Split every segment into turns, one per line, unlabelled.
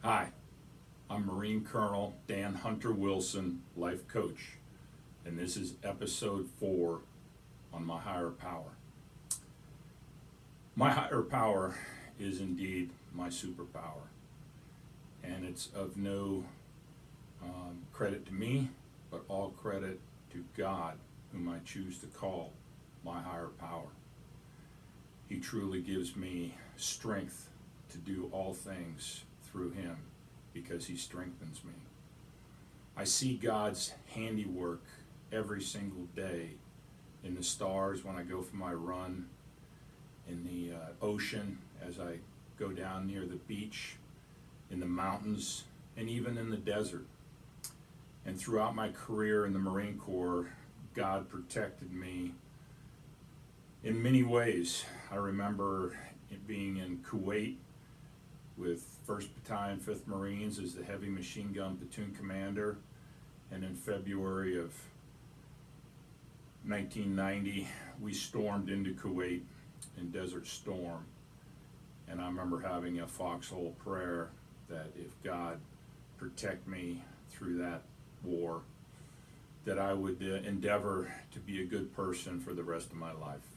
Hi, I'm Marine Colonel Dan Hunter Wilson, Life Coach, and this is episode 4 on my higher power. My higher power is indeed my superpower, and it's of no credit to me, but all credit to God, whom I choose to call my higher power. He truly gives me strength to do all things through Him because He strengthens me. I see God's handiwork every single day in the stars when I go for my run, in the ocean as I go down near the beach, in the mountains, and even in the desert. And throughout my career in the Marine Corps, God protected me in many ways. I remember it being in Kuwait with 1st Battalion, 5th Marines as the heavy machine gun platoon commander. And in February of 1990, we stormed into Kuwait in Desert Storm. And I remember having a foxhole prayer that if God protect me through that war, that I would endeavor to be a good person for the rest of my life.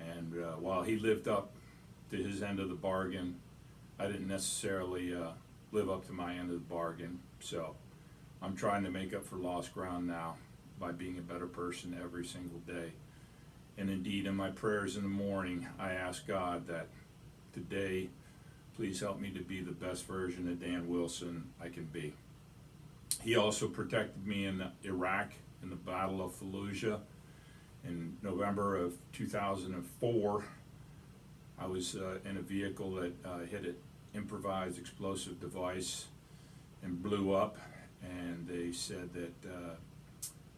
And while He lived up to His end of the bargain, I didn't necessarily live up to my end of the bargain. So I'm trying to make up for lost ground now by being a better person every single day. And indeed, in my prayers in the morning, I ask God that today, please help me to be the best version of Dan Wilson I can be. He also protected me in Iraq in the Battle of Fallujah. In November of 2004, I was in a vehicle that hit an improvised explosive device and blew up, and they said that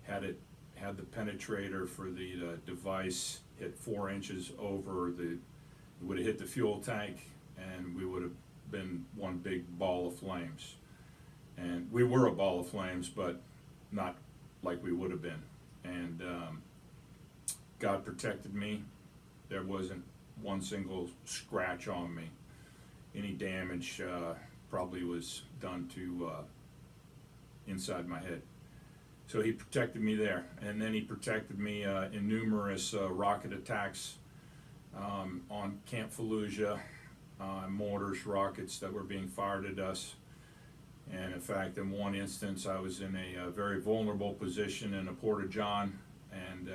had the penetrator for the device hit 4 inches over it would have hit the fuel tank, and we would have been one big ball of flames. And we were a ball of flames, but not like we would have been. And God protected me. There wasn't one single scratch on me. Any damage probably was done to inside my head. So He protected me there. And then He protected me in numerous rocket attacks on Camp Fallujah, mortars, rockets that were being fired at us. And in fact, in one instance, I was in a very vulnerable position in a porta-john, and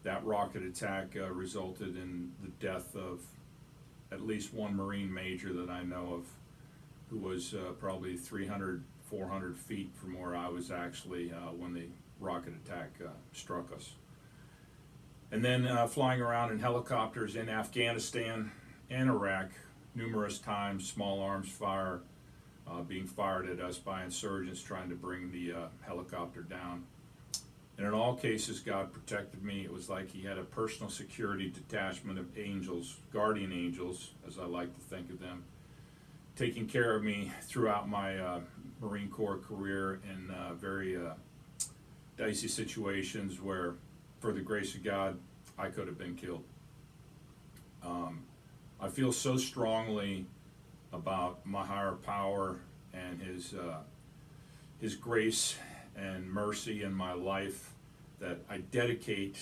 that rocket attack resulted in the death of at least one Marine major that I know of, who was probably 300, 400 feet from where I was actually when the rocket attack struck us. And then flying around in helicopters in Afghanistan and Iraq, numerous times, small arms fire being fired at us by insurgents trying to bring the helicopter down. And in all cases, God protected me. It was like He had a personal security detachment of angels, guardian angels, as I like to think of them, taking care of me throughout my Marine Corps career in very dicey situations where, for the grace of God, I could have been killed. I feel so strongly about my higher power and His grace and mercy in my life that I dedicate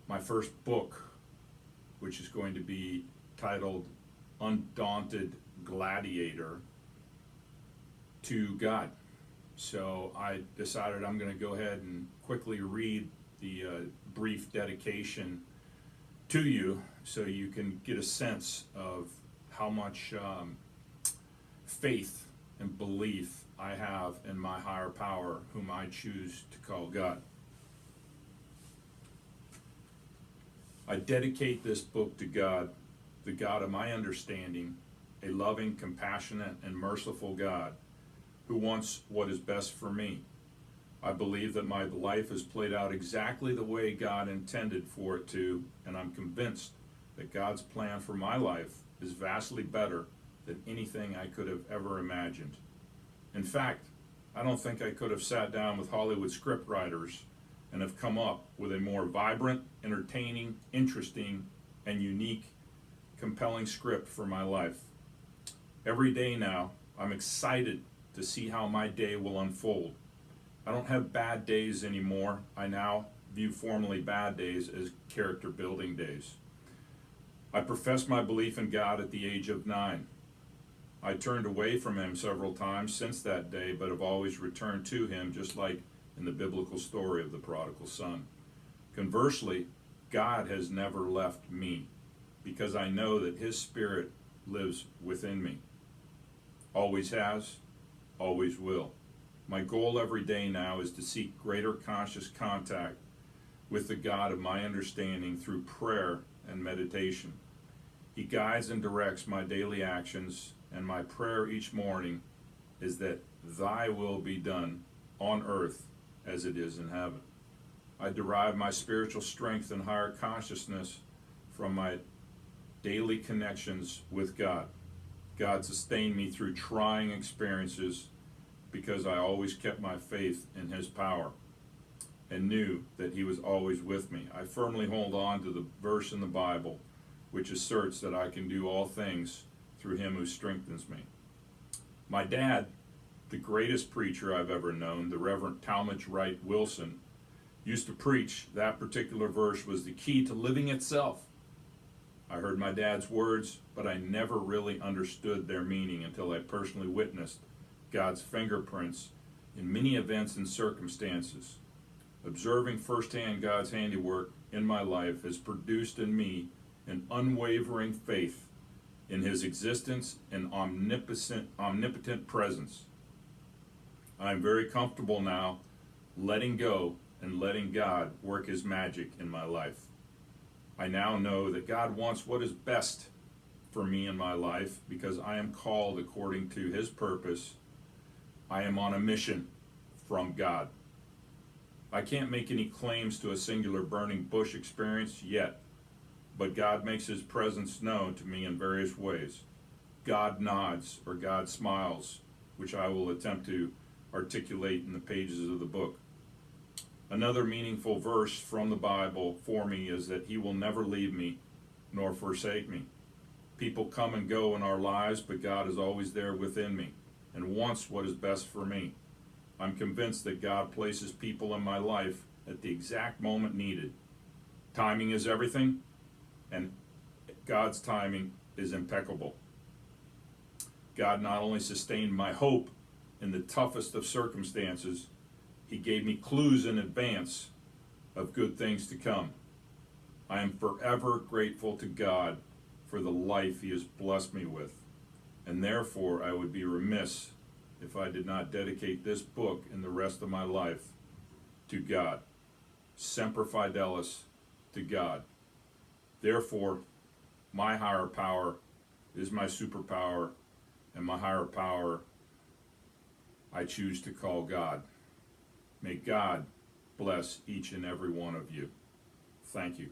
my first book, which is going to be titled Undaunted Gladiator, to God. So I decided I'm going to go ahead and quickly read the brief dedication to you so you can get a sense of how much faith and belief I have in my higher power, whom I choose to call God. I dedicate this book to God, the God of my understanding, a loving, compassionate, and merciful God who wants what is best for me. I believe that my life is played out exactly the way God intended for it to, and I'm convinced that God's plan for my life is vastly better than anything I could have ever imagined. In fact, I don't think I could have sat down with Hollywood scriptwriters and have come up with a more vibrant, entertaining, interesting, and unique, compelling script for my life. Every day now, I'm excited to see how my day will unfold. I don't have bad days anymore. I now view formerly bad days as character building days. I professed my belief in God at the age of 9. I turned away from him several times since that day, but have always returned to him, just like in the biblical story of the prodigal son. Conversely, God has never left me, because I know that his Spirit lives within me. Always has, always will. My goal every day now is to seek greater conscious contact with the God of my understanding through prayer and meditation. He guides and directs my daily actions, and my prayer each morning is that thy will be done on earth as it is in heaven. I derive my spiritual strength and higher consciousness from my daily connections with God. God sustained me through trying experiences because I always kept my faith in his power and knew that he was always with me. I firmly hold on to the verse in the Bible which asserts that I can do all things through him who strengthens me. My dad, the greatest preacher I've ever known, the Reverend Talmadge Wright Wilson, used to preach that particular verse was the key to living itself. I heard my dad's words, but I never really understood their meaning until I personally witnessed God's fingerprints in many events and circumstances. Observing firsthand God's handiwork in my life has produced in me an unwavering faith in his existence and omnipotent presence. I am very comfortable now letting go and letting God work his magic in my life. I now know that God wants what is best for me in my life because I am called according to his purpose. I am on a mission from God. I can't make any claims to a singular burning bush experience yet, but God makes his presence known to me in various ways. God nods or God smiles, which I will attempt to articulate in the pages of the book. Another meaningful verse from the Bible for me is that he will never leave me nor forsake me. People come and go in our lives, but God is always there within me and wants what is best for me. I'm convinced that God places people in my life at the exact moment needed. Timing is everything, and God's timing is impeccable. God not only sustained my hope in the toughest of circumstances, he gave me clues in advance of good things to come. I am forever grateful to God for the life he has blessed me with, and therefore I would be remiss if I did not dedicate this book and the rest of my life to God. Semper Fidelis, to God. Therefore, my higher power is my superpower, and my higher power I choose to call God. May God bless each and every one of you. Thank you.